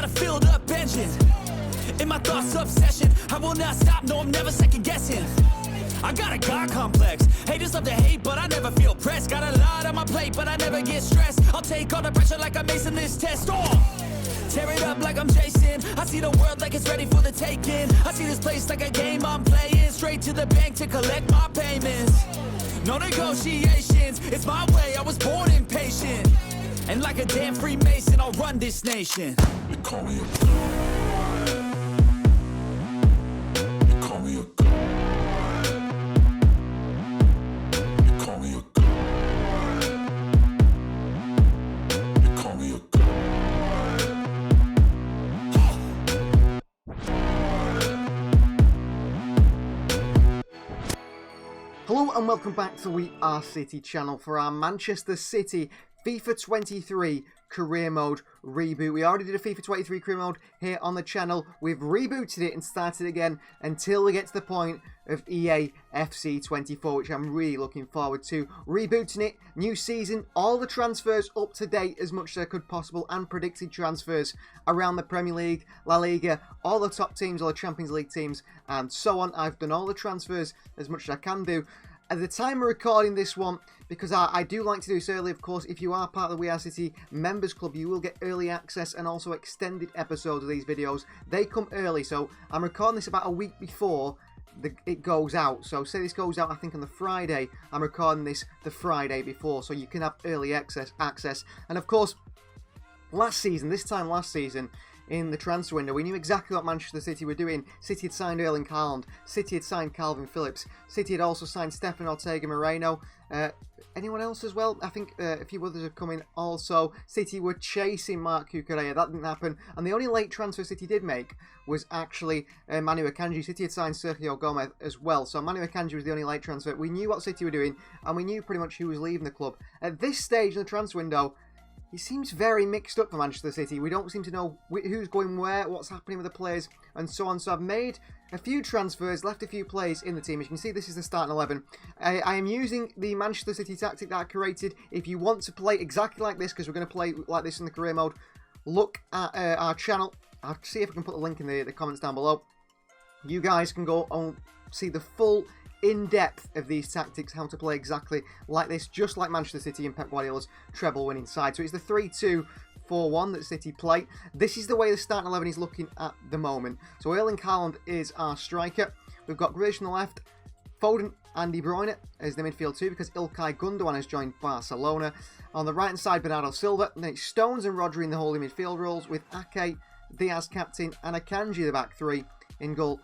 a filled up engine. In my thoughts, obsession. I will not stop, no, I'm never second guessing. I got a God complex. Haters love to hate, but I never feel pressed. Got a lot on my plate, but I never get stressed. I'll take all the pressure like I'm acing this test. Tear it up like I'm Jason. I see the world like it's ready for the taking. I see this place like a game I'm playing. Straight to the bank to collect my payments. No negotiations, it's my way, I was born impatient. And like a damn Freemason, I'll run this nation. You call me a god. You call me a god. You call me a god. You call me a god. Hello and welcome back to We Are City channel for our Manchester City FIFA 23 career mode reboot. We already did a FIFA 23 career mode here on the channel. We've rebooted it and started again until we get to the point of EA FC 24, which I'm really looking forward to. Rebooting it, new season, all the transfers up to date as much as I could possible, and predicted transfers around the Premier League, La Liga, all the top teams, all the Champions League teams, and so on. I've done all the transfers as much as I can do. At the time of recording this one, because I do like to do this early, of course, if you are part of the We Are City Members Club, you will get early access and also extended episodes of these videos. They come early, so I'm recording this about a week before it goes out. So say this goes out, I think, on the Friday. I'm recording this the Friday before, so you can have early access. And of course, this time last season, in the transfer window, we knew exactly what Manchester City were doing. City had signed Erling Haaland, City had signed Calvin Phillips, City had also signed Stefan Ortega Moreno, anyone else as well? I think a few others have come in also. City were chasing Marc Cucurella, that didn't happen, and the only late transfer City did make was actually Manu Akanji. City had signed Sergio Gomez as well, so Manu Akanji was the only late transfer. We knew what City were doing, and we knew pretty much who was leaving the club. At this stage in the transfer window, it seems very mixed up for Manchester City. We don't seem to know who's going where, what's happening with the players, and so on. So I've made a few transfers, left a few players in the team. As you can see, this is the starting 11. I am using the Manchester City tactic that I created. If you want to play exactly like this, because we're going to play like this in the career mode, look at our channel. I'll see if I can put the link in the comments down below. You guys can go and see the full in-depth of these tactics, how to play exactly like this, just like Manchester City and Pep Guardiola's treble-winning side. So it's the 3-2-4-1 that City play. This is the way the starting 11 is looking at the moment. So Erling Haaland is our striker. We've got Grealish on the left, Foden and De Bruyne as the midfield two, because Ilkay Gundogan has joined Barcelona. On the right-hand side, Bernardo Silva. And then it's Stones and Rodri in the holding midfield roles, with Ake, Diaz captain, and Akanji the back three. In goal,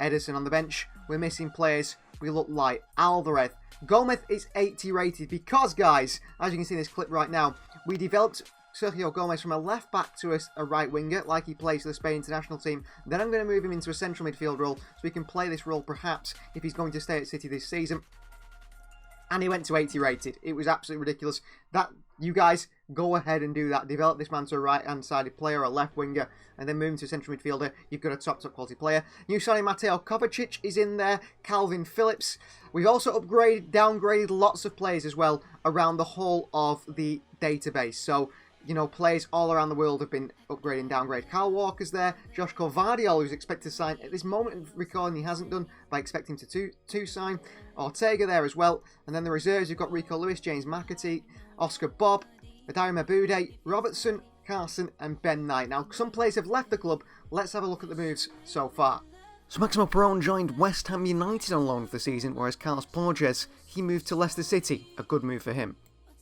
Ederson on the bench. We're missing players. We look like Alvarez. Gomez is 80 rated because, guys, as you can see in this clip right now, we developed Sergio Gomez from a left back to a right winger, like he plays for the Spain international team. Then I'm going to move him into a central midfield role, so he can play this role perhaps if he's going to stay at City this season. And he went to 80 rated. It was absolutely ridiculous. That, you guys, go ahead and do that. Develop this man to a right-hand sided player, or a left winger, and then move him to a central midfielder. You've got a top quality player. New signing Mateo Kovacic is in there. Calvin Phillips. We've also downgraded lots of players as well around the whole of the database. So, you know, players all around the world have been upgraded and downgraded. Kyle Walker's there. Josh Gvardiol, who's expected to sign. At this moment of recording, he hasn't done, but I expect him to sign. Ortega there as well. And then the reserves, you've got Rico Lewis, James McAtee, Oscar Bob, Adama Bude, Robertson, Carson, and Ben Knight. Now, some players have left the club. Let's have a look at the moves so far. So Maximo Perón joined West Ham United on loan for the season, whereas Carlos Borges, he moved to Leicester City. A good move for him.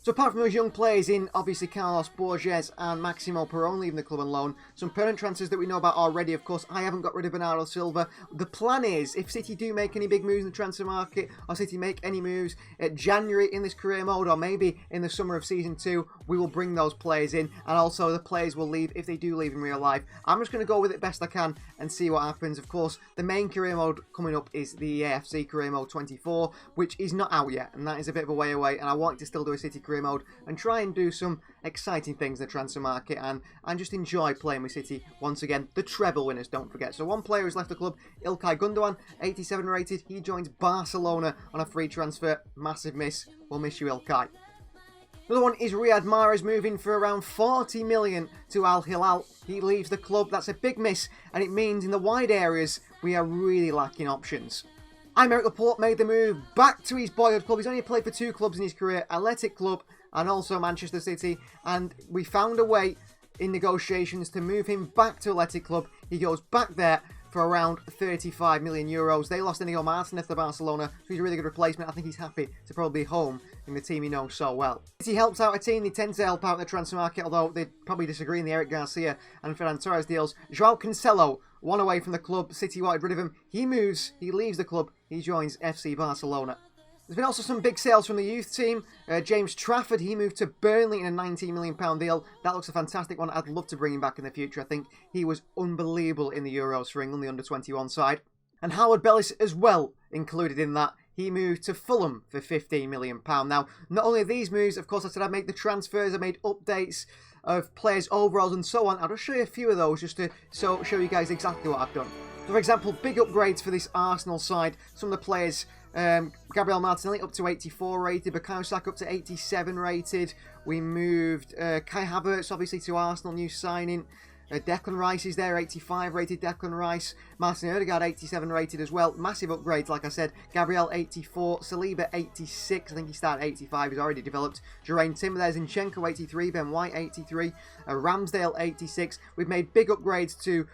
So apart from those young players in, obviously, Carlos Borges and Maximo Perón leaving the club on loan, some permanent transfers that we know about already, of course, I haven't got rid of Bernardo Silva. The plan is, if City do make any big moves in the transfer market, or City make any moves at January in this career mode, or maybe in the summer of Season 2, we will bring those players in, and also the players will leave if they do leave in real life. I'm just going to go with it best I can and see what happens. Of course, the main career mode coming up is the AFC Career Mode 24, which is not out yet, and that is a bit of a way away, and I want to still do a City Career Mode and try and do some exciting things in the transfer market and just enjoy playing with City once again. The treble winners, don't forget. So one player has left the club, Ilkay Gundogan, 87 rated. He joins Barcelona on a free transfer. Massive miss. We'll miss you, Ilkay. Another one is Riyad Mahrez moving for around 40 million to Al Hilal. He leaves the club. That's a big miss, and it means in the wide areas we are really lacking options. Aymeric Laporte made the move back to his boyhood club. He's only played for 2 clubs in his career, Athletic Club and also Manchester City, and we found a way in negotiations to move him back to Athletic Club. He goes back there for around 35 million euros. They lost Inigo Martinez to Barcelona, so he's a really good replacement. I think he's happy to probably be home in the team he knows so well. He helps out a team. They tend to help out in the transfer market, although they probably disagree in the Eric Garcia and Ferran Torres deals. Joao Cancelo, one away from the club. City wanted rid of him. He moves. He leaves the club. He joins FC Barcelona. There's been also some big sales from the youth team. James Trafford, he moved to Burnley in a £19 million deal. That looks a fantastic one. I'd love to bring him back in the future. I think he was unbelievable in the Euros for England, the under-21 side. And Howard Bellis as well included in that. He moved to Fulham for £15 million. Now, not only these moves, of course, I said I'd make the transfers, I made updates of players' overalls and so on. I'll just show you a few of those just to show you guys exactly what I've done. For example, big upgrades for this Arsenal side. Some of the players, Gabriel Martinelli up to 84 rated, Bukayo Saka up to 87 rated. We moved Kai Havertz obviously to Arsenal, new signing. Declan Rice is there, 85 rated Declan Rice. Martin Odegaard 87 rated as well. Massive upgrades, like I said. Gabriel 84, Saliba 86. I think he started 85. He's already developed. Jeraine Timber there, Zinchenko 83, Ben White 83, Ramsdale 86. We've made big upgrades to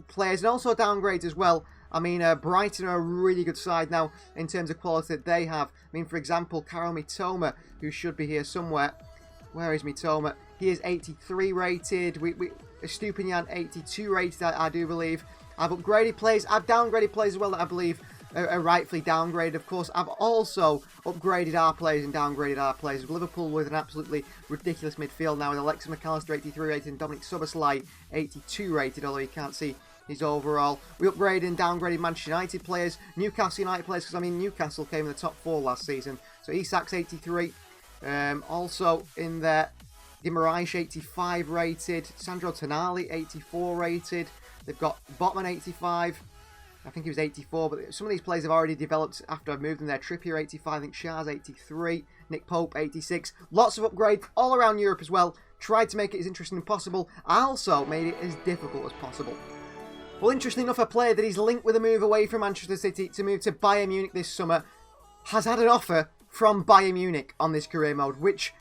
players and also downgrades as well. I mean, Brighton are a really good side now in terms of quality that they have. I mean, for example, Karo Mitoma, who should be here somewhere. Where is Mitoma? He is 83 rated. Stupinian 82 rated, I do believe. I've upgraded players. I've downgraded players as well that I believe are rightfully downgraded. Of course, I've also upgraded our players and downgraded our players. Liverpool with an absolutely ridiculous midfield now with Alexis McAllister 83 rated and Dominic Szoboszlai 82 rated, although you can't see his overall. We upgraded and downgraded Manchester United players, Newcastle United players, because I mean Newcastle came in the top 4 last season. So Isak's 83. Also in there, Guimaraes 85 rated, Sandro Tonali 84 rated. They've got Botman 85. I think he was 84, but some of these players have already developed after I've moved them there. Trippier 85, I think Shah's 83, Nick Pope 86. Lots of upgrades all around Europe as well. Tried to make it as interesting as possible. I also made it as difficult as possible. Well, interestingly enough, a player that is linked with a move away from Manchester City to move to Bayern Munich this summer has had an offer from Bayern Munich on this career mode, which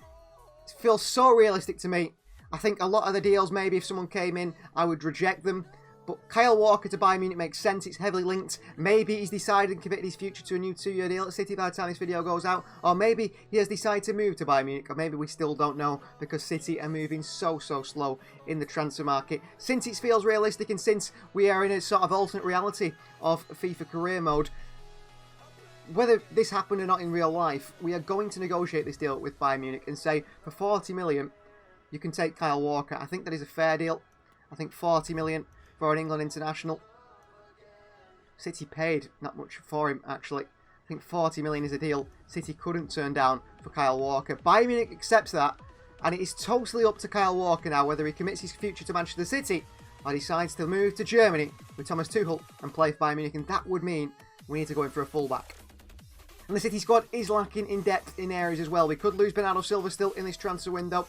feels so realistic to me. I think a lot of the deals, maybe if someone came in, I would reject them. But Kyle Walker to Bayern Munich makes sense. It's heavily linked. Maybe he's decided and committed his future to a new 2-year deal at City by the time this video goes out. Or maybe he has decided to move to Bayern Munich. Or maybe we still don't know because City are moving so slow in the transfer market. Since it feels realistic and since we are in a sort of alternate reality of FIFA career mode, whether this happened or not in real life, we are going to negotiate this deal with Bayern Munich and say, for 40 million, you can take Kyle Walker. I think that is a fair deal. I think 40 million for an England international. City paid not much for him, actually. I think 40 million is a deal City couldn't turn down for Kyle Walker. Bayern Munich accepts that, and it is totally up to Kyle Walker now whether he commits his future to Manchester City or decides to move to Germany with Thomas Tuchel and play for Bayern Munich, and that would mean we need to go in for a fullback. And the City squad is lacking in depth in areas as well. We could lose Bernardo Silva still in this transfer window.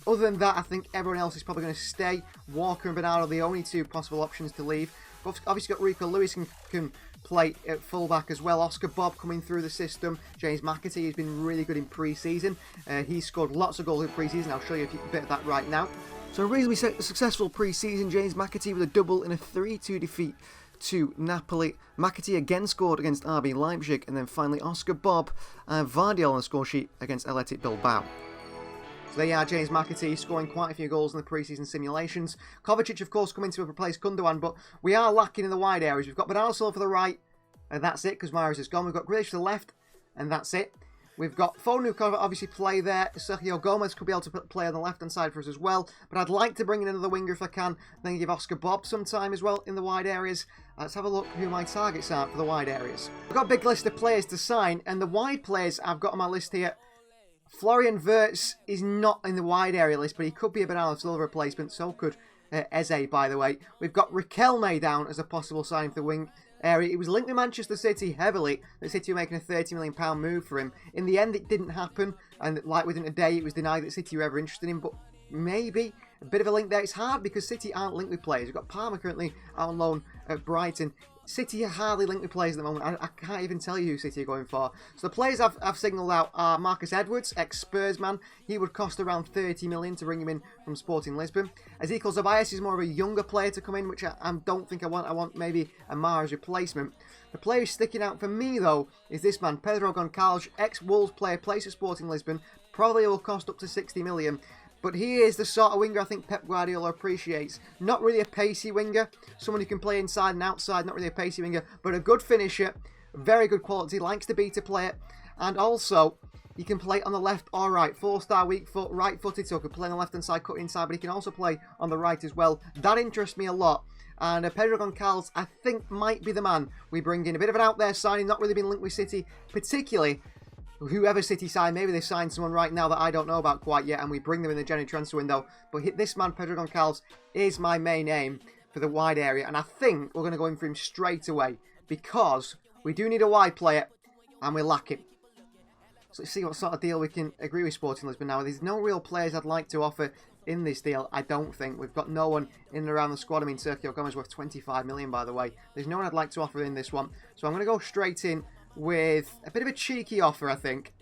Other than that, I think everyone else is probably going to stay. Walker and Bernardo are the only two possible options to leave. But obviously got Rico Lewis can play at fullback as well. Oscar Bob coming through the system. James McAtee has been really good in pre-season. He's scored lots of goals in pre-season. I'll show you a bit of that right now. So a reasonably successful pre-season. James McAtee with a double in a 3-2 defeat to Napoli. McAtee again scored against RB Leipzig, and then finally Oscar Bob and Vardiol on the score sheet against Athletic Bilbao. So there you are, James McAtee scoring quite a few goals in the pre-season simulations. Kovacic, of course, coming to replace Gundogan, but we are lacking in the wide areas. We've got Bernardo Silva for the right, and that's it, because Mahrez is gone. We've got Grealish for the left, and that's it. We've got Foden, who can obviously play there. Sergio Gomez could be able to play on the left-hand side for us as well. But I'd like to bring in another winger if I can. Then give Oscar Bob some time as well in the wide areas. Let's have a look who my targets are for the wide areas. I've got a big list of players to sign, and the wide players I've got on my list here. Florian Wirtz is not in the wide area list, but he could be a Bernardo Silva replacement. So could Eze, by the way. We've got Riquelme down as a possible sign for the wing. area. It was linked with Manchester City heavily. The City were making a £30 million move for him. In the end, it didn't happen. And like within a day, it was denied that City were ever interested in him. But maybe a bit of a link there. It's hard because City aren't linked with players. We've got Palmer currently out on loan at Brighton. City are hardly linked with players at the moment. I can't even tell you who City are going for. So the players I've signalled out are Marcus Edwards, ex-Spurs man. He would cost around 30 million to bring him in from Sporting Lisbon. Ezekiel Zabayas is more of a younger player to come in, which I don't think I want. I want maybe Amara's replacement. The player who's sticking out for me, though, is this man, Pedro Goncalves, ex-Wolves player, plays at Sporting Lisbon. Probably will cost up to 60 million. But he is the sort of winger I think Pep Guardiola appreciates. Not really a pacey winger. Someone who can play inside and outside. Not really a pacey winger. But a good finisher. Very good quality. Likes to beat a player. And also, he can play on the left or right. 4-star weak foot. Right-footed. So he can play on the left-hand side, cut inside. But he can also play on the right as well. That interests me a lot. And Pedro Goncalves, I think, might be the man we bring in. A bit of an out-there signing. Not really been linked with City. Particularly whoever City signed, maybe they signed someone right now that I don't know about quite yet, and we bring them in the January transfer window. But this man, Pedro Goncalves, is my main aim for the wide area, and I think we're going to go in for him straight away because we do need a wide player, and we lack him. So let's see what sort of deal we can agree with Sporting Lisbon now. There's no real players I'd like to offer in this deal, I don't think. We've got no one in and around the squad. I mean, Sergio Gomez worth 25 million, by the way. There's no one I'd like to offer in this one. So I'm going to go straight in with a bit of a cheeky offer, I think.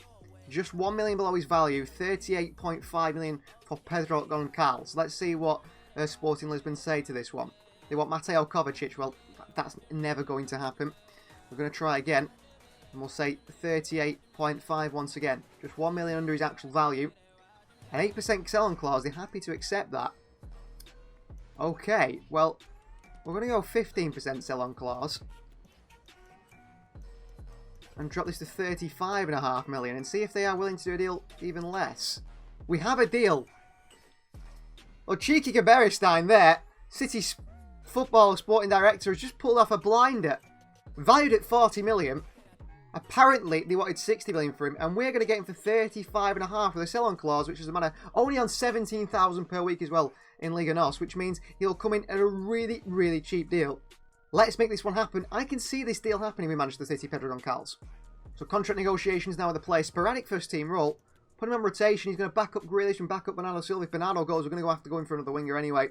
Just 1 million below his value, 38.5 million for Pedro Goncalves. Let's see what Sporting Lisbon say to this one. They want Mateo Kovacic. Well, that's never going to happen. We're going to try again, and we'll say 38.5 once again. Just 1 million under his actual value. An 8% sell-on clause. They're happy to accept that. Okay, well, we're going to go 15% sell-on clause. And drop this to 35.5 million and see if they are willing to do a deal even less. We have a deal. Well, cheeky Gaberistain there, City's football sporting director, has just pulled off a blinder. Valued at 40 million. Apparently, they wanted 60 million for him, and we're going to get him for 35.5 with a sell-on clause, which is a matter only on 17,000 per week as well in Liga NOS, which means he'll come in at a really, really cheap deal. Let's make this one happen. I can see this deal happening with Manchester City, Pedro Goncalves. So contract negotiations now with the player. Sporadic first team role. Put him on rotation. He's going to back up Grealish and back up Bernardo Silva. If Bernardo goes, we're going to have to go in for another winger anyway.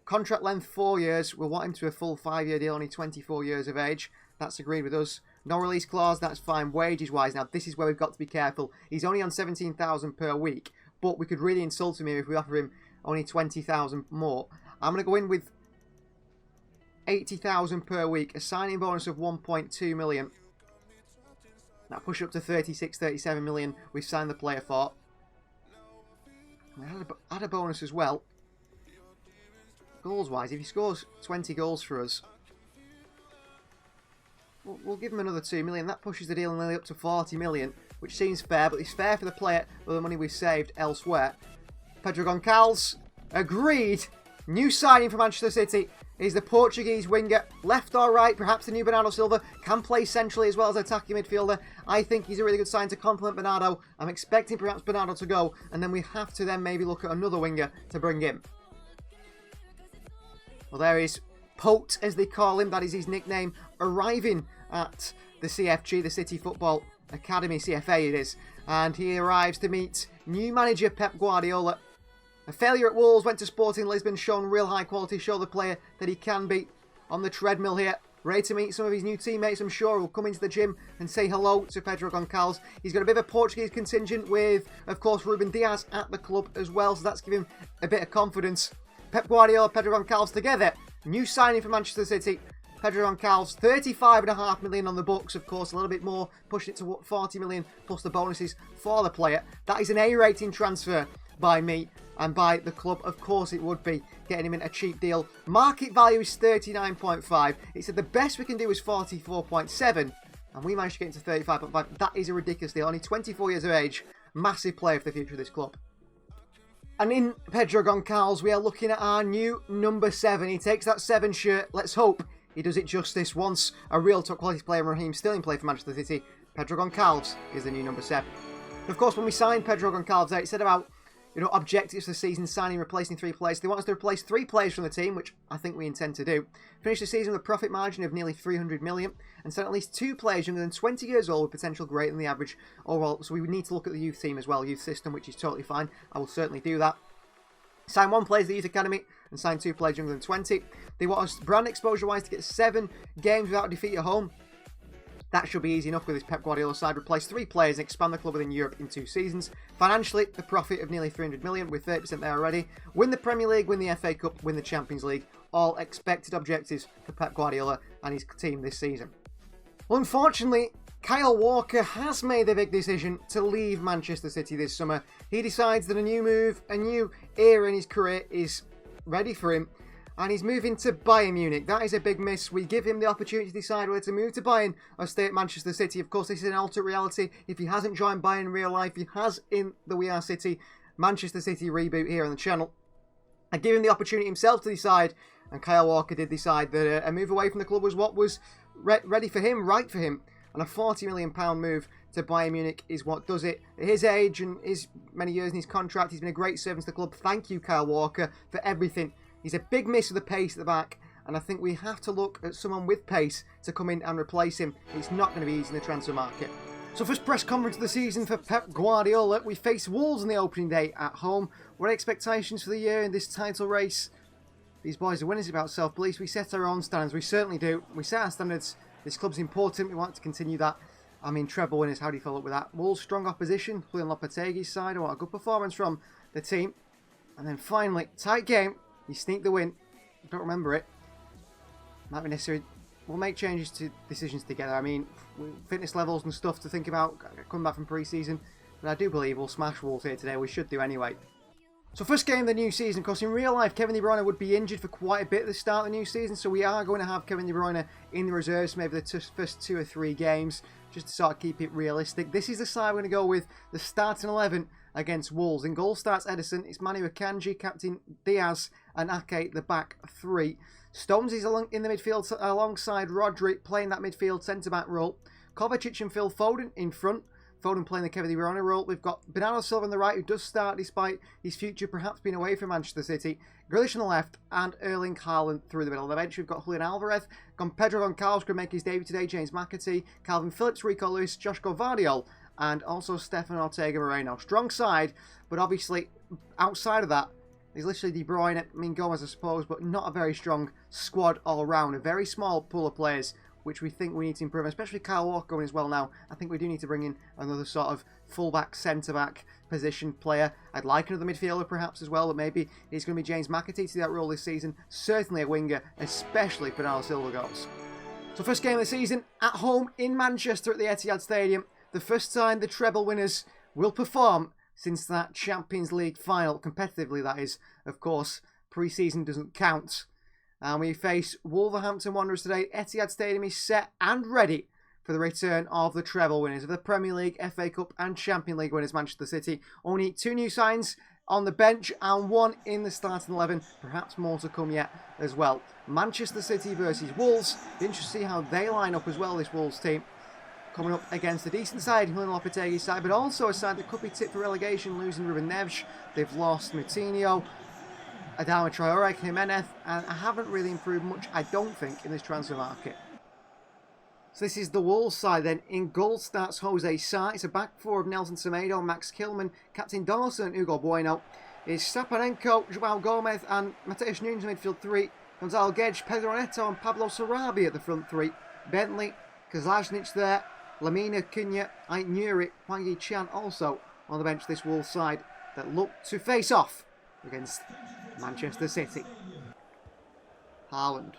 Contract length 4 years. We'll want him to a full 5-year deal, only 24 years of age. That's agreed with us. No release clause, that's fine. Wages wise, now this is where we've got to be careful. He's only on 17,000 per week, but we could really insult him here if we offer him only 20,000 more. I'm going to go in with 80,000 per week, a signing bonus of 1.2 million. That push up to 36, 37 million we've signed the player for. We add a bonus as well. Goals wise, if he scores 20 goals for us, we'll give him another 2 million. That pushes the deal nearly up to 40 million, which seems fair, but it's fair for the player with the money we've saved elsewhere. Pedro Goncalves, agreed. New signing for Manchester City is the Portuguese winger. Left or right, perhaps the new Bernardo Silva, can play centrally as well as attacking midfielder. I think he's a really good sign to complement Bernardo. I'm expecting perhaps Bernardo to go, and then we have to then maybe look at another winger to bring in. Well, there is Pote, as they call him, that is his nickname, arriving at the CFG, the City Football Academy, CFA it is, and he arrives to meet new manager Pep Guardiola. A failure at Wolves, went to Sporting Lisbon, shown real high quality, show the player that he can be on the treadmill here. Ready to meet some of his new teammates, I'm sure, who'll come into the gym and say hello to Pedro Goncalves. He's got a bit of a Portuguese contingent with, of course, Ruben Diaz at the club as well, so that's giving him a bit of confidence. Pep Guardiola, Pedro Goncalves together. New signing for Manchester City. Pedro Goncalves, 35.5 million on the books, of course, a little bit more, pushing it to 40 million plus the bonuses for the player. That is an A rating transfer by me and by the club. Of course it would be, getting him in a cheap deal. Market value is 39.5. It said the best we can do is 44.7, and we managed to get into 35.5. That is a ridiculous deal. Only 24 years of age. Massive player for the future of this club. And in Pedro Goncalves, we are looking at our new number 7. He takes that 7 shirt. Let's hope he does it justice. Once a real top quality player, Raheem Sterling played for Manchester City, Pedro Goncalves is the new number 7. And of course, when we signed Pedro Goncalves out, it said about objectives for the season, signing, replacing 3 players. They want us to replace 3 players from the team, which I think we intend to do. Finish the season with a profit margin of nearly 300 million, and send at least 2 players younger than 20 years old with potential greater than the average overall. So we would need to look at the youth team as well, youth system, which is totally fine. I will certainly do that. Sign 1 player to the youth academy and sign 2 players younger than 20. They want us brand exposure-wise to get 7 games without defeat at home. That should be easy enough with this Pep Guardiola side. Replace 3 players and expand the club within Europe in 2 seasons. Financially, the profit of nearly 300 million with 30% there already. Win the Premier League, win the FA Cup, win the Champions League. All expected objectives for Pep Guardiola and his team this season. Well, unfortunately, Kyle Walker has made the big decision to leave Manchester City this summer. He decides that a new move, a new era in his career is ready for him. And he's moving to Bayern Munich. That is a big miss. We give him the opportunity to decide whether to move to Bayern or stay at Manchester City. Of course, this is an alternate reality. If he hasn't joined Bayern in real life, he has in the We Are City, Manchester City reboot here on the channel. I give him the opportunity himself to decide. And Kyle Walker did decide that a move away from the club was what was ready for him, right for him. And a £40 million move to Bayern Munich is what does it. At his age and his many years in his contract, he's been a great servant to the club. Thank you, Kyle Walker, for everything. He's a big miss with the pace at the back, and I think we have to look at someone with pace to come in and replace him. It's not going to be easy in the transfer market. So first press conference of the season for Pep Guardiola. We face Wolves on the opening day at home. What are expectations for the year in this title race? These boys are winners about self-belief. We set our own standards. We certainly do. We set our standards. This club's important. We want to continue that. I mean, treble winners, how do you follow up with that? Wolves, strong opposition. Julian Lopetegui's side. I want a good performance from the team. And then finally, tight game. You sneak the win. Don't remember it. Might be necessary. We'll make changes to decisions together. I mean, fitness levels and stuff to think about coming back from pre-season. But I do believe we'll smash Wolves here today. We should do anyway. So first game of the new season. Of course, in real life, Kevin De Bruyne would be injured for quite a bit at the start of the new season. So we are going to have Kevin De Bruyne in the reserves, maybe the first 2 or 3 games, just to sort of keep it realistic. This is the side we're going to go with, the starting 11 against Wolves. In goal starts Ederson, it's Manu Akanji, captain Diaz, and Ake, the back 3. Stones is in the midfield alongside Rodri, playing that midfield centre-back role. Kovacic and Phil Foden in front. Foden playing the Kevin De Bruyne role. We've got Bernardo Silva on the right, who does start despite his future perhaps being away from Manchester City. Grealish on the left, and Erling Haaland through the middle of the bench. We've got Julian Alvarez. Pedro Goncalves could make his debut today. James McAtee, Calvin Phillips, Rico Lewis, Josh Gvardiol, and also Stefan Ortega Moreno. Strong side, but obviously outside of that, there's literally De Bruyne, I mean Gomez I suppose, but not a very strong squad all round. A very small pool of players, which we think we need to improve, especially Kyle Walker going as well now. I think we do need to bring in another sort of full-back, centre-back position player. I'd like another midfielder perhaps as well, but maybe it's going to be James McAtee to that role this season. Certainly a winger, especially if Bernardo Silva goes. So first game of the season, at home in Manchester at the Etihad Stadium. The first time the treble winners will perform since that Champions League final, competitively that is, of course. Pre-season doesn't count. And we face Wolverhampton Wanderers today. Etihad Stadium is set and ready for the return of the treble winners of the Premier League, FA Cup and Champions League winners, Manchester City. Only 2 new signs on the bench and 1 in the starting 11. Perhaps more to come yet as well. Manchester City versus Wolves. Be interested to see how they line up as well, this Wolves team. Coming up against a decent side, Julian Lopetegui's side, but also a side that could be tipped for relegation, losing Ruben Neves. They've lost Moutinho, Adama Traore, Jimenez, and I haven't really improved much, I don't think, in this transfer market. So this is the Wolves side then. In goal starts Jose Sarr. It's a back 4 of Nelson Semedo, Max Kilman, Captain Dawson, Hugo Bueno. It's Stepanenko, Joao Gomez, and Mateus Nunes in midfield 3. Gonzalo Guedes, Pedro Neto, and Pablo Sarabia at the front 3. Bentley, Kazajnic there. Lamina, Cunha, Ait Nuri, Hwang Yi-chan also on the bench, this Wolves side that look to face off against Manchester City. Haaland,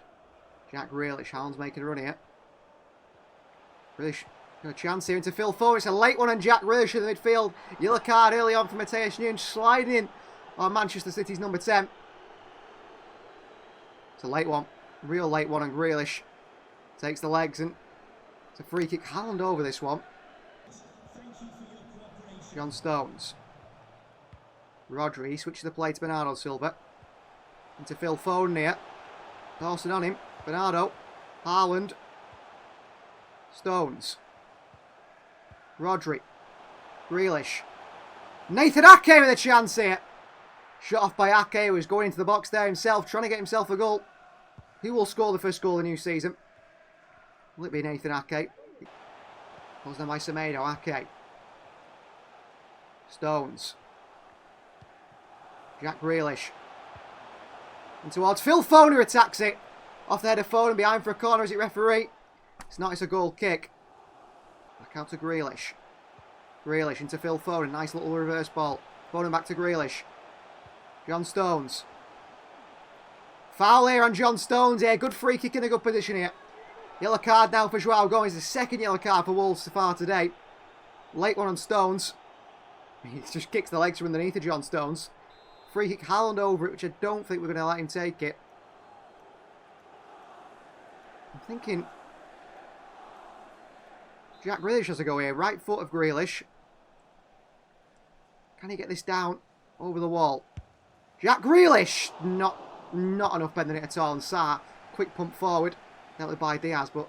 Jack Grealish, Haaland's making a run here. Grealish got a chance here into Phil Foden. It's a late one on Jack Grealish in the midfield. Yellow card early on for Mateus Nunes, sliding in on Manchester City's number 10. It's a late one, real late one on Grealish. Takes the legs and it's a free kick. Haaland over this one. John Stones. Rodri switches the play to Bernardo Silva. Into Phil Foden here. Dawson on him. Bernardo. Haaland. Stones. Rodri. Grealish. Nathan Ake with a chance here. Shot off by Ake, who is going into the box there himself, trying to get himself a goal. Who will score the first goal of the new season? Will it be Nathan Ake? Closed down by Semedo. Ake. Stones. Jack Grealish. And towards Phil Foden, who attacks it. Off the head of Foden, behind for a corner, is it referee? It's not, it's a goal kick. Back out to Grealish. Grealish into Phil Foden, nice little reverse ball. Foden back to Grealish. John Stones. Foul here on John Stones here. Good free kick in a good position here. Yellow card now for Joao Gomez. The second yellow card for Wolves so far today. Late one on Stones. He just kicks the legs from underneath of John Stones. Free kick, Haaland over it, which I don't think we're going to let him take it. I'm thinking Jack Grealish has a go here. Right foot of Grealish. Can he get this down over the wall? Jack Grealish! Not enough bending it at all. And Sarr, quick pump forward. Dealt with by Diaz, but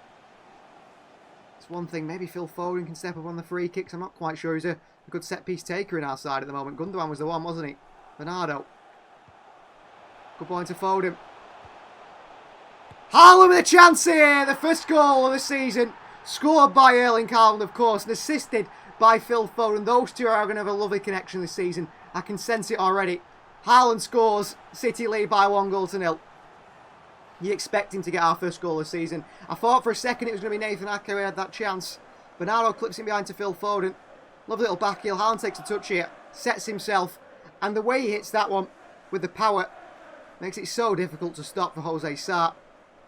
it's one thing. Maybe Phil Foden can step up on the free kicks. I'm not quite sure he's a good set-piece taker in our side at the moment. Gundogan was the one, wasn't he? Bernardo. Good point to Foden. Haaland with a chance here. The first goal of the season. Scored by Erling Haaland, of course, and assisted by Phil Foden. Those two are going to have a lovely connection this season. I can sense it already. Haaland scores. City lead by 1-0. You expect him to get our first goal of the season. I thought for a second it was going to be Nathan Ake who had that chance. Bernardo clips him behind to Phil Foden. Lovely little back heel. Haaland takes a touch here. Sets himself. And the way he hits that one with the power makes it so difficult to stop for Jose Sarr.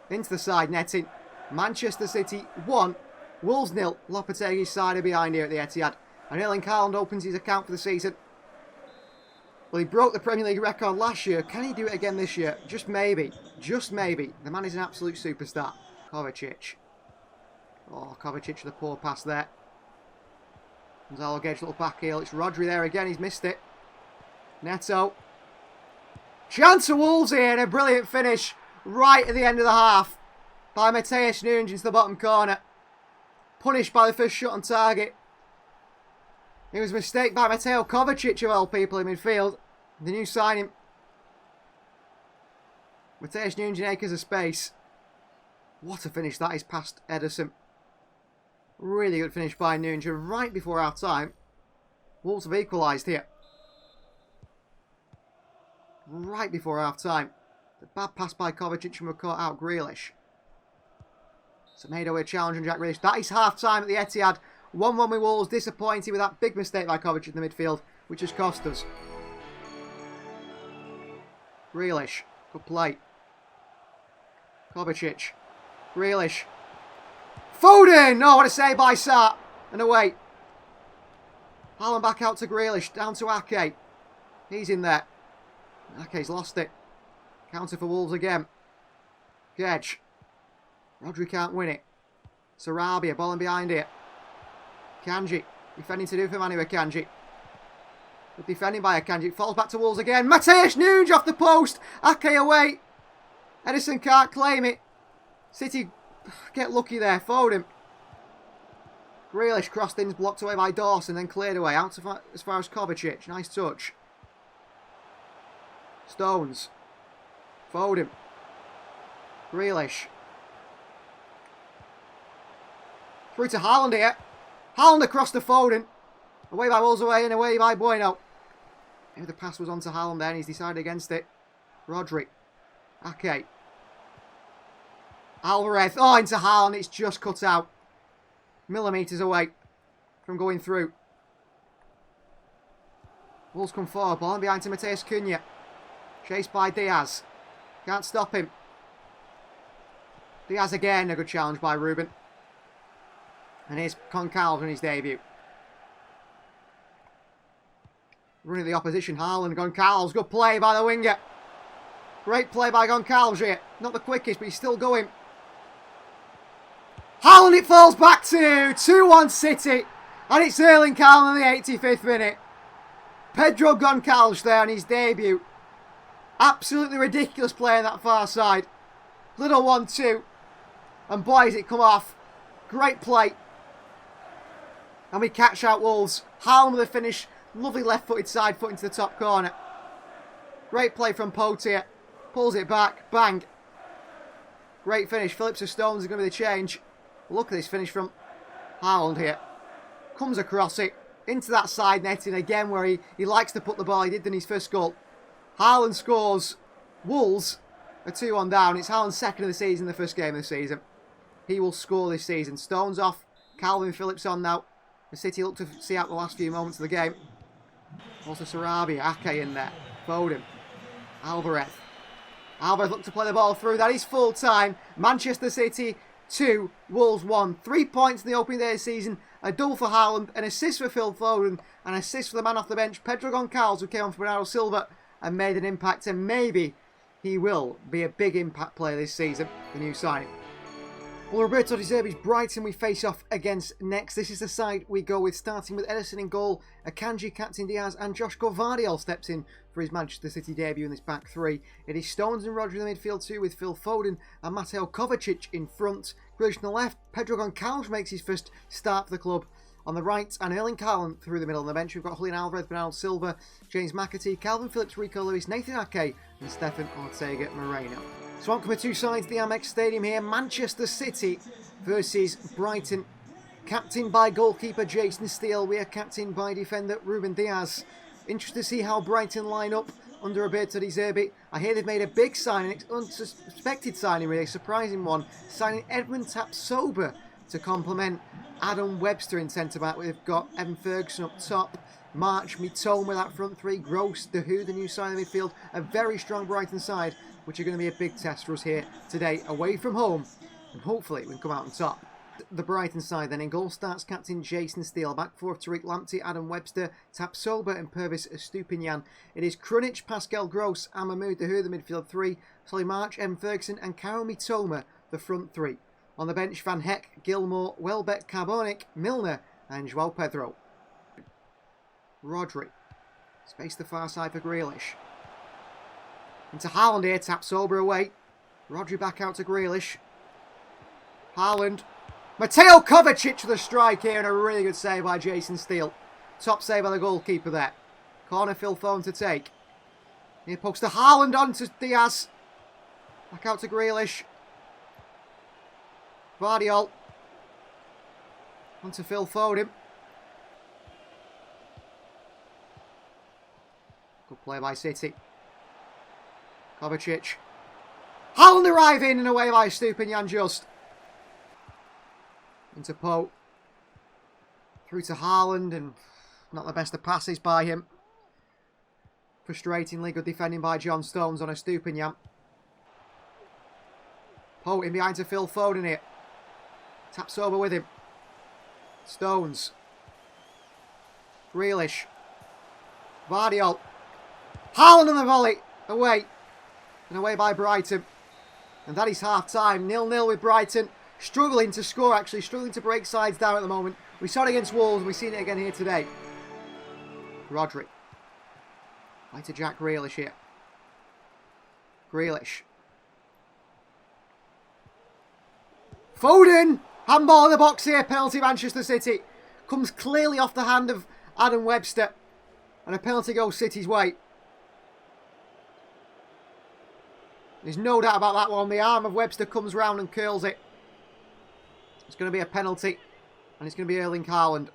Into the side netting. Manchester City 1. Wolves 0. Lopetegui's side are behind here at the Etihad. And Erling Haaland opens his account for the season. Well, he broke the Premier League record last year. Can he do it again this year? Just maybe. Just maybe. The man is an absolute superstar. Kovacic. Oh, Kovacic with a poor pass there. Gonzalo Guedes, little back heel. It's Rodri there again. He's missed it. Neto. Chance of Wolves here and a brilliant finish right at the end of the half by Matheus Nunes into the bottom corner. Punished by the first shot on target. It was a mistake by Mateo Kovacic of all people in midfield. The new signing. Matheus Nunes in acres of space. What a finish that is past Ederson. Really good finish by Nunes right before our time. Wolves have equalised here. Right before half time. The bad pass by Kovacic and we're caught out Grealish. Semedo with a challenge on Jack Grealish. That is half time at the Etihad. 1-1 with Wolves. Disappointed with that big mistake by Kovacic in the midfield, which has cost us. Grealish. Good play. Kovacic. Grealish. Foden! No, what a save by Sarr. And away. Haaland back out to Grealish. Down to Ake. He's in there. Ake's lost it. Counter for Wolves again. Gedge. Rodri can't win it. Sarabia, ball in behind here. Kanji. Defending to do for Manu Akanji. Good defending by Akanji. Falls back to Wolves again. Matheus Nunes off the post. Ake away. Ederson can't claim it. City get lucky there. Foden. Grealish crossed in, blocked away by Dawson, then cleared away. Out as far as Kovacic. Nice touch. Stones. Foden. Grealish. Through to Haaland here. Haaland across to Foden. Away by Wolves away and away by Bueno. Maybe the pass was on to Haaland then. He's decided against it. Rodri. Ake. Alvarez. Oh, into Haaland. It's just cut out. Millimetres away from going through. Wolves come forward. Ball behind to Matheus Cunha. Chased by Diaz. Can't stop him. Diaz again. A good challenge by Ruben. And here's Goncalves on his debut. Running the opposition. Haaland, Goncalves. Good play by the winger. Great play by Goncalves here. Not the quickest, but he's still going. Haaland, it falls back to 2-1 City. And it's Erling Haaland in the 85th minute. Pedro Goncalves there on his debut. Absolutely ridiculous play on that far side. Little 1-2. And boy, has it come off. Great play. And we catch out Wolves. Haaland with a finish. Lovely left-footed side foot into the top corner. Great play from Potier. Pulls it back. Bang. Great finish. Phillips or Stones is going to be the change. Look at this finish from Haaland here. Comes across it. Into that side netting again where he likes to put the ball. He did in his first goal. Haaland scores. Wolves are 2-1 down. It's Haaland's second of the season, the first game of the season. He will score this season. Stones off. Calvin Phillips on now. The City look to see out the last few moments of the game. Also Sarabi, Ake in there. Foden. Alvarez. Alvarez look to play the ball through. That is full time. Manchester City 2, Wolves 1. 3 points in the opening day of the season. A goal for Haaland, an assist for Phil Foden, an assist for the man off the bench, Pedro Goncalves, who came on for Bernardo Silva and made an impact. And maybe he will be a big impact player this season, the new signing. Well, Roberto De Zerbi's Brighton we face off against next. This is the side we go with, starting with Ederson in goal, Akanji, Captain Diaz, and Josh Gvardiol steps in for his Manchester City debut in this back three. It is Stones and Rodri in the midfield too, with Phil Foden and Mateo Kovacic in front. Grealish on the left, Pedro Goncalves makes his first start for the club on the right, and Erling Haaland through the middle. On the bench, we've got Julian Alvarez, Bernardo Silva, James McAtee, Calvin Phillips, Rico Lewis, Nathan Ake, and Stefan Ortega Moreno. So on come the two sides of the Amex Stadium here. Manchester City versus Brighton. Captained by goalkeeper Jason Steele. We are captained by defender Ruben Diaz. Interested to see how Brighton line up under Roberto De Zerbi. I hear they've made a big signing, unsuspected signing really, a surprising one. Signing Edmund Tapsoba to complement Adam Webster in centre-back. We've got Evan Ferguson up top. March, Mitoma, that front three. Gross, Dahoud, the new side of the midfield. A very strong Brighton side, which are going to be a big test for us here today, away from home. And hopefully we can come out on top. The Brighton side then, in goal starts captain Jason Steele. Back four, Tariq Lamptey, Adam Webster, Tapsoba and Purvis Estupinian. It is Krunic, Pascal Gross, and Mahmoud Dahoud, the midfield three. Solly March, Evan Ferguson and Karo Mitoma, the front three. On the bench, Van Heck, Gilmore, Welbeck, Carbonic, Milner and Joao Pedro. Rodri. Space the far side for Grealish. Into Haaland here, Tapsoba away. Rodri back out to Grealish. Haaland. Mateo Kovacic with a strike here and a really good save by Jason Steele. Top save by the goalkeeper there. Corner Phil Foden to take. Near post to Haaland on to Diaz. Back out to Grealish. Gvardiol. On to Phil Foden. Good play by City. Kovacic. Haaland arriving and away by Stupinian just. Into Pope. Through to Haaland and not the best of passes by him. Frustratingly good defending by John Stones on a Stupinian. Pope in behind to Phil Foden here. Taps over with him. Stones. Grealish. Gvardiol. Haaland on the volley. Away. And away by Brighton. And that is half time. 0-0 with Brighton. Struggling to score actually. Struggling to break sides down at the moment. We saw it against Wolves and we've seen it again here today. Rodri. Right to Jack Grealish here. Grealish. Foden! Handball in the box here. Penalty Manchester City. Comes clearly off the hand of Adam Webster. And a penalty goes City's way. There's no doubt about that one. The arm of Webster comes round and curls it. It's going to be a penalty. And it's going to be Erling Haaland.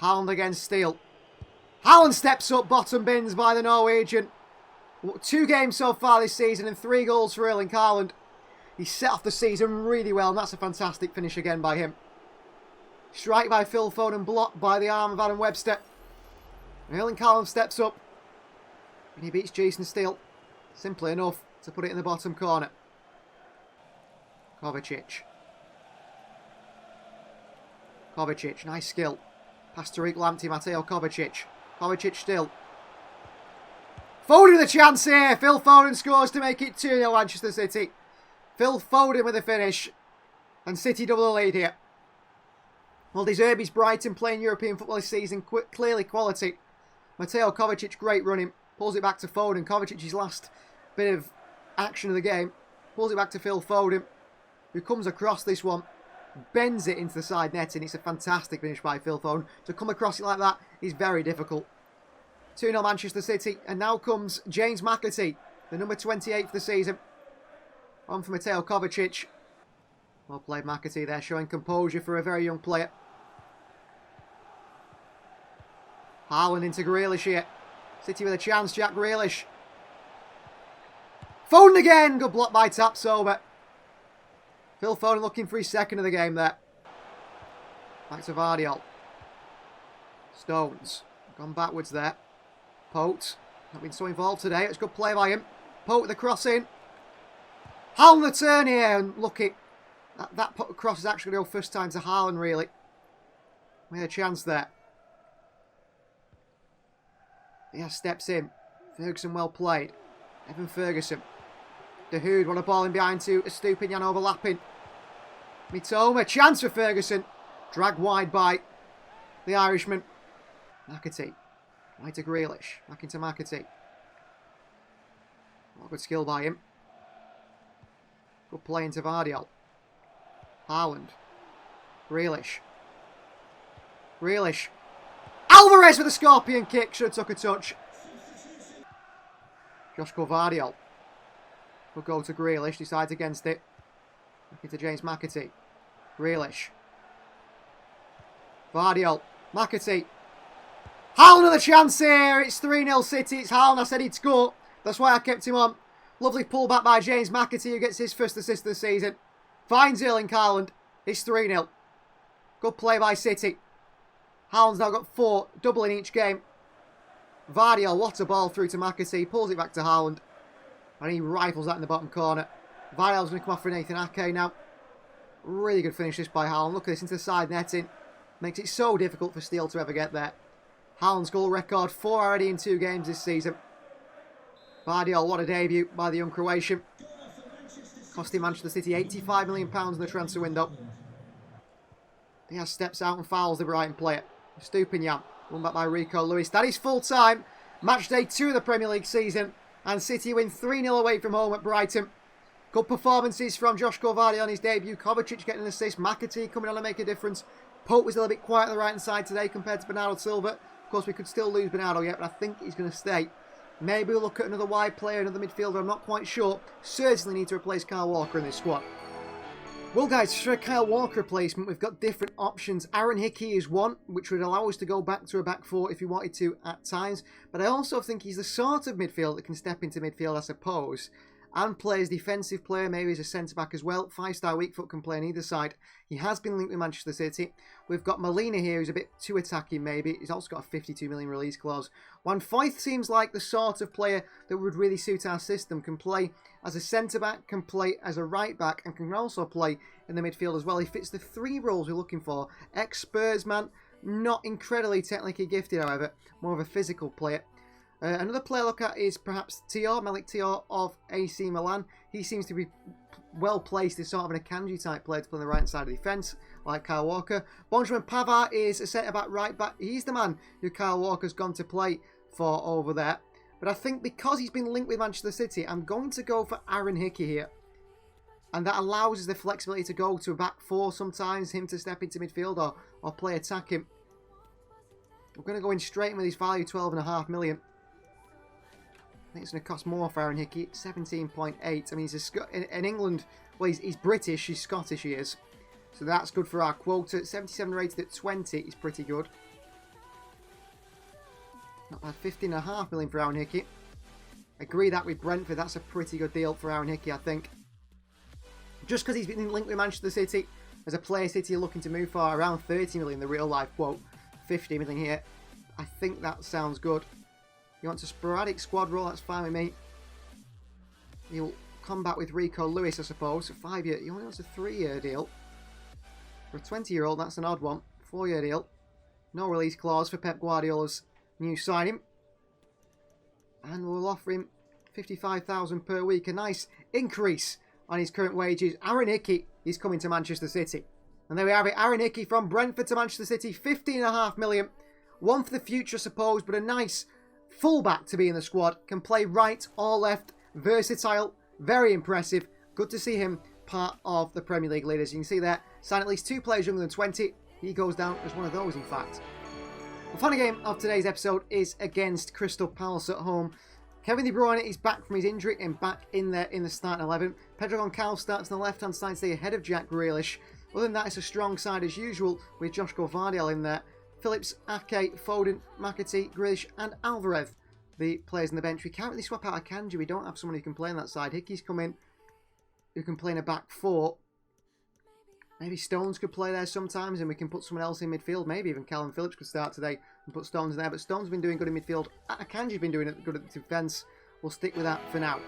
Haaland against Steele. Haaland steps up, bottom bins by the Norwegian. 2 games so far this season and 3 goals for Erling Haaland. He set off the season really well and that's a fantastic finish again by him. Strike by Phil Foden, blocked by the arm of Adam Webster. Erling Haaland steps up. And he beats Jason Steele. Simply enough to put it in the bottom corner. Kovacic. Kovacic, nice skill. Pass to Tariq Lamptey, Mateo Kovacic. Kovacic still. Foden with a chance here. Phil Foden scores to make it 2-0 Manchester City. Phil Foden with a finish. And City double the lead here. Well, De Zerbi's Brighton playing European football this season. Clearly quality. Mateo Kovacic, great running. Pulls it back to Foden. Kovacic's last bit of action of the game. Pulls it back to Phil Foden, who comes across this one. Bends it into the side netting. It's a fantastic finish by Phil Foden. To come across it like that is very difficult. 2-0 Manchester City. And now comes James McAtee, the number 28 for the season. On for Mateo Kovacic. Well played McAtee there, showing composure for a very young player. Haaland into Grealish here. City with a chance, Jack Grealish. Foden again! Good block by Tapsoba. Phil Foden looking for his second of the game there. Back to Vardiol. Stones. Gone backwards there. Pote. Not been so involved today. It's good play by him. Pote with the cross in. Haaland the turn here. And lucky. That cross is actually going to go first time to Haaland, really. We had a chance there. Yeah, steps in. Ferguson well played. Evan Ferguson. De Hood, what a ball in behind to Estupinian overlapping. Mitoma, chance for Ferguson. Dragged wide by the Irishman. McAtee. Right to Grealish. Back into McAtee. Oh, good skill by him. Good play into Vardiol. Haaland. Grealish. Grealish. Alvarez with a scorpion kick. Should have took a touch. Joshko Vardiol. Will go to Grealish. Decides against it. Back into James McAtee. Grealish. Vardiol. McAtee. Haaland with a chance here. It's 3-0 City. It's Haaland. I said he'd score. That's why I kept him on. Lovely pullback by James McAtee, who gets his first assist of the season. Finds Erling Haaland. It's 3-0. Good play by City. Haaland's now got 4, double in each game. Vardiol, what a ball through to McAtee. Pulls it back to Haaland. And he rifles that in the bottom corner. Vardiol's going to come off for Nathan Ake now. Really good finish this by Haaland. Look at this into the side netting. Makes it so difficult for Steele to ever get there. Haaland's goal record, 4 already in 2 games this season. Vardiol, what a debut by the young Croatian. Costing Manchester City £85 million in the transfer window. Diaz steps out and fouls the Brighton player. Stupinian, won back by Rico Lewis. That is full time. Match day 2 of the Premier League season. And City win 3-0 away from home at Brighton. Good performances from Joshko Vardiol on his debut. Kovacic getting an assist. McAtee coming on to make a difference. Pope was a little bit quiet on the right hand side today compared to Bernardo Silva. Of course, we could still lose Bernardo yet, but I think he's going to stay. Maybe we'll look at another wide player, another midfielder. I'm not quite sure. Certainly need to replace Kyle Walker in this squad. Well, guys, for a Kyle Walker replacement, we've got different options. Aaron Hickey is one, which would allow us to go back to a back 4 if we wanted to at times. But I also think he's the sort of midfielder that can step into midfield, I suppose, and play as defensive player, maybe as a centre-back as well. 5-star weak foot, can play on either side. He has been linked with Manchester City. We've got Molina here, who's a bit too attacking, maybe. He's also got a 52 million release clause. Juan Foyth seems like the sort of player that would really suit our system. Can play as a centre-back, can play as a right-back, and can also play in the midfield as well. He fits the 3 roles we're looking for. Ex-Spurs man, not incredibly technically gifted, however. More of a physical player. Another player to look at is perhaps Tior, Malik Tior of AC Milan. He seems to be well placed as sort of an Akanji type player to play on the right side of the defence, like Kyle Walker. Benjamin Pavard is a centre-back right-back. He's the man who Kyle Walker's gone to play for over there. But I think because he's been linked with Manchester City, I'm going to go for Aaron Hickey here. And that allows us the flexibility to go to a back 4 sometimes, him to step into midfield or play attacking. We're going to go in straight in with his value, 12.5 million. I think it's going to cost more for Aaron Hickey, 17.8. I mean, he's in England, well, he's British, he's Scottish, he is. So that's good for our quota. 77 rated at 20 is pretty good. Not bad, 15.5 million for Aaron Hickey. Agree that with Brentford, that's a pretty good deal for Aaron Hickey, I think. Just because he's been linked with Manchester City, as a player City are looking to move for around 30 million, the real life quote, 50 million here. I think that sounds good. You want a sporadic squad role, that's fine with me. He'll come back with Rico Lewis, I suppose. 5-year, he only wants a 3-year deal. For a 20-year-old, that's an odd one. 4-year deal. No release clause for Pep Guardiola's new signing. And we'll offer him 55,000 per week. A nice increase on his current wages. Aaron Hickey is coming to Manchester City. And there we have it. Aaron Hickey from Brentford to Manchester City. 15.5 million. One for the future, I suppose, but a nice fullback to be in the squad. Can play right or left. Versatile. Very impressive. Good to see him part of the Premier League leaders. You can see there, sign at least 2 players younger than 20. He goes down as one of those, in fact. The final game of today's episode is against Crystal Palace at home. Kevin De Bruyne is back from his injury and back in there in the starting 11. Pedro Goncalves starts on the left-hand side today ahead of Jack Grealish. Other than that, it's a strong side as usual with Joshua Vardiel in there. Phillips, Ake, Foden, McAtee, Grealish and Alvarez, the players on the bench. We can't really swap out Akanji. We don't have someone who can play on that side. Hickey's come in, who can play in a back four. Maybe Stones could play there sometimes and we can put someone else in midfield. Maybe even Callum Phillips could start today and put Stones in there. But Stones has been doing good in midfield. Akanji's been doing good at the defence. We'll stick with that for now.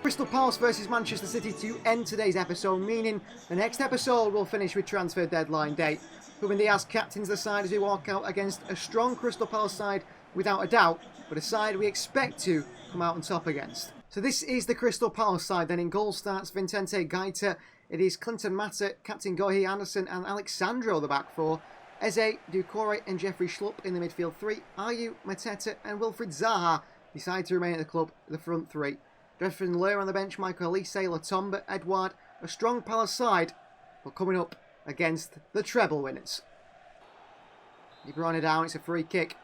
Crystal Palace versus Manchester City to end today's episode, meaning the next episode will finish with transfer deadline day. Ruben Dias captains the side as we walk out against a strong Crystal Palace side without a doubt, but a side we expect to come out on top against. So this is the Crystal Palace side. Then in goal starts Vicente Gaeta. It is Clinton Mata, Captain Gohi Anderson and Alexandro the back four. Eze, Doucouré and Jeffrey Schlupp in the midfield three. Ayew, Mateta and Wilfried Zaha decide to remain at the club, the front three. Jeffrey Lear on the bench, Michael Elise, Latomba, Edouard. A strong Palace side, but coming up against the treble winners. De Bruyne down, it's a free kick.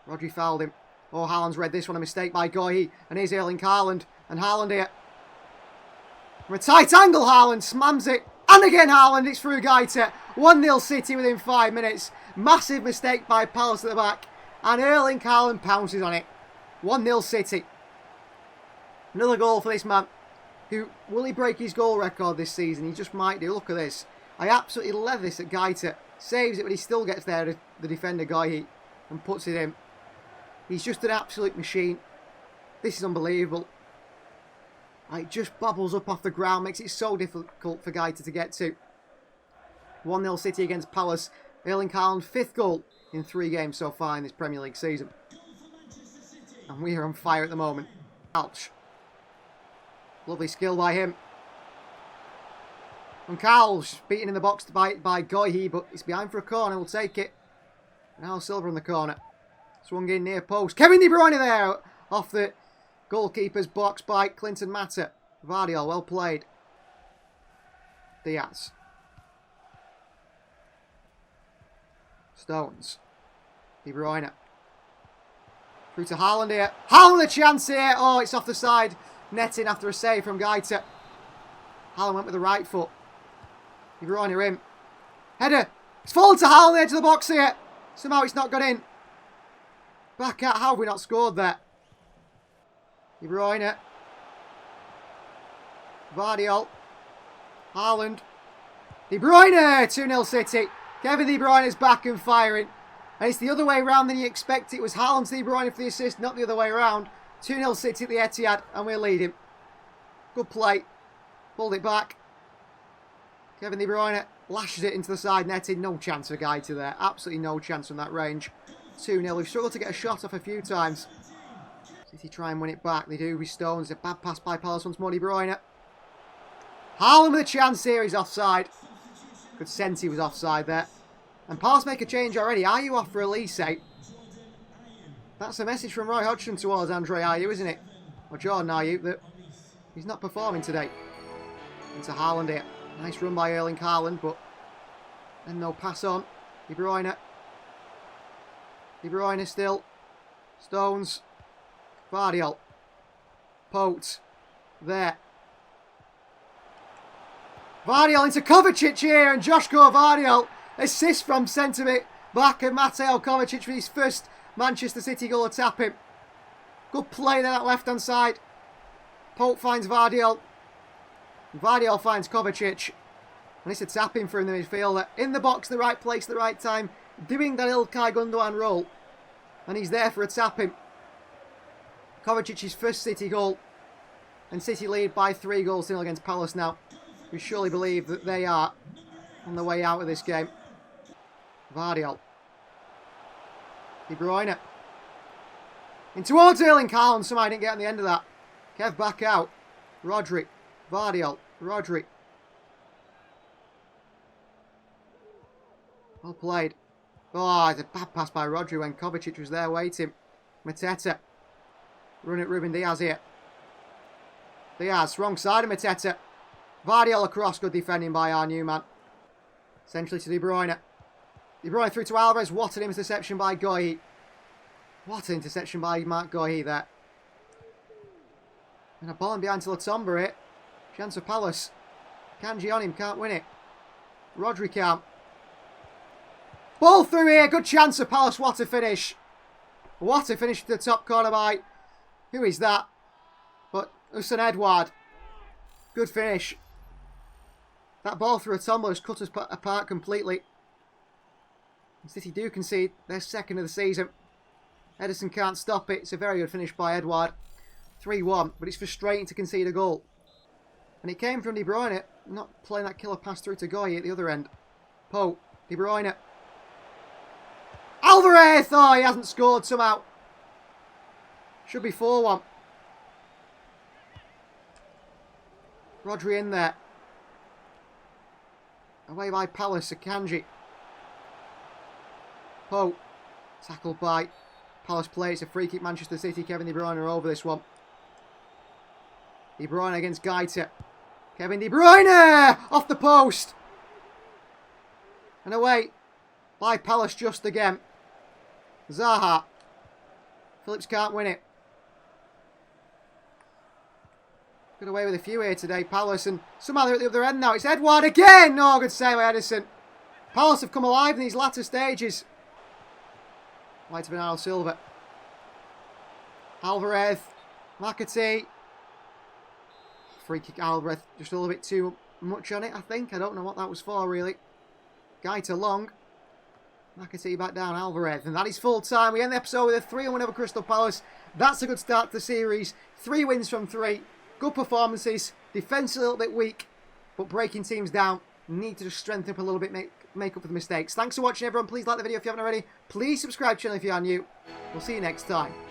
Rodri fouled him. Oh, Haaland's read this one, a mistake by Gohi. And here's Erling Haaland. And Haaland here. From a tight angle, Haaland smams it. And again, Haaland, it's through Gaeta. 1-0 City within 5 minutes. Massive mistake by Palace at the back. And Erling Haaland pounces on it. 1-0 City. Another goal for this man. Who, will he break his goal record this season? He just might do. Look at this. I absolutely love this at Gaeta. Saves it, but he still gets there, the defender Gohi, and puts it in. He's just an absolute machine. This is unbelievable. It just bobbles up off the ground, makes it so difficult for Gaeta to get to. 1-0 City against Palace. Erling Haaland, 5th goal in 3 games so far in this Premier League season. And we are on fire at the moment. Ouch. Lovely skill by him. And Carl's beaten in the box by Gohi, but it's behind for a corner. We'll take it. Now Silva on the corner. Swung in near post. Kevin De Bruyne there off the goalkeeper's box by Clinton Mata. Vardiel, well played. Diaz. Stones. De Bruyne. Through to Haaland here. Haaland, a chance here. Oh, it's off the side. Netting after a save from Gaeta. Haaland went with the right foot. De Bruyne in. Header. It's fallen to Haaland, the edge of the box here. Somehow it's not got in. Back out. How have we not scored there? De Bruyne. Vardiel. Haaland. De Bruyne. 2-0 City. Kevin De Bruyne is back and firing. And it's the other way around than you expect. It was Haaland to De Bruyne for the assist, not the other way around. 2-0 City at the Etihad, and we're leading. Good play. Pulled it back. Kevin De Bruyne lashes it into the side netting. No chance for Gaeta there. Absolutely no chance from that range. 2-0. We've struggled to get a shot off a few times. City try and win it back. They do with Stones. A bad pass by Palace once more. De Bruyne. Haaland with a chance here. He's offside. Good sense he was offside there. And Palace make a change already. Are you off for Elise? That's a message from Roy Hodgson towards Andre Ayew, isn't it? Or Jordan Ayew, that he's not performing today. Into Haaland here. Nice run by Erling Haaland, but then no pass on. De Bruyne. De Bruyne still. Stones. Vardiel. Pote. There. Vardiel into Kovacic here, and Joshko Vardiel. Assist from centre back, and Mateo Kovacic for his first Manchester City goal to tap him. Good play there, that left-hand side. Pope finds Vardiel. Vardiel finds Kovacic. And it's a tapping for him in the midfield. In the box, the right place, the right time. Doing that Ilkay Gundogan roll. And he's there for a tapping. Kovacic's first City goal. And City lead by 3-0 against Palace now. We surely believe that they are on the way out of this game. Vardiel. De Bruyne. In towards Erling Haaland. Somehow I didn't get on the end of that. Kev back out. Rodri. Vardiel. Rodri. Well played. Oh, it's a bad pass by Rodri when Kovacic was there waiting. Mateta. Run at Ruben Dias here. Diaz, wrong side of Mateta. Vardiel across, good defending by our new man. Essentially to De Bruyne. De Bruyne through to Alvarez. What an interception by Goyi. What an interception by Mark Gohi there. And a ball in behind to Latomba here. Chance for Palace. Kanji on him, can't win it. Rodri can't. Ball through here, good chance for Palace, what a finish. What a finish to the top corner by, who is that? But Usain Edouard. Good finish. That ball through a Latomba has cut us apart completely. City do concede their second of the season. Edison can't stop it. It's a very good finish by Edouard. 3-1, but it's frustrating to concede a goal. And it came from De Bruyne, not playing that killer pass through to Goyi at the other end. Poe, De Bruyne. Alvarez! Oh, he hasn't scored somehow. Should be 4-1. Rodri in there. Away by Palace, Akanji. Poe, tackled by Palace play. It's a free kick, Manchester City. Kevin De Bruyne are over this one. De Bruyne against Gaita. Kevin De Bruyne! Off the post! And away by Palace just again. Zaha. Phillips can't win it. Got away with a few here today, Palace. And somehow they're at the other end now. It's Edouard again! Oh, good save by Edison. Palace have come alive in these latter stages. Might have been Al Silva. Alvarez. McAtee. Free kick Alvarez. Just a little bit too much on it, I think. I don't know what that was for, really. Gaita long. McAtee back down. Alvarez. And that is full time. We end the episode with a 3-1 over Crystal Palace. That's a good start to the series. 3 wins from 3. Good performances. Defence a little bit weak. But breaking teams down. Need to just strengthen up a little bit. Make up for the mistakes. Thanks for watching, everyone. Please like the video if you haven't already. Please subscribe to the channel if you are new. We'll see you next time.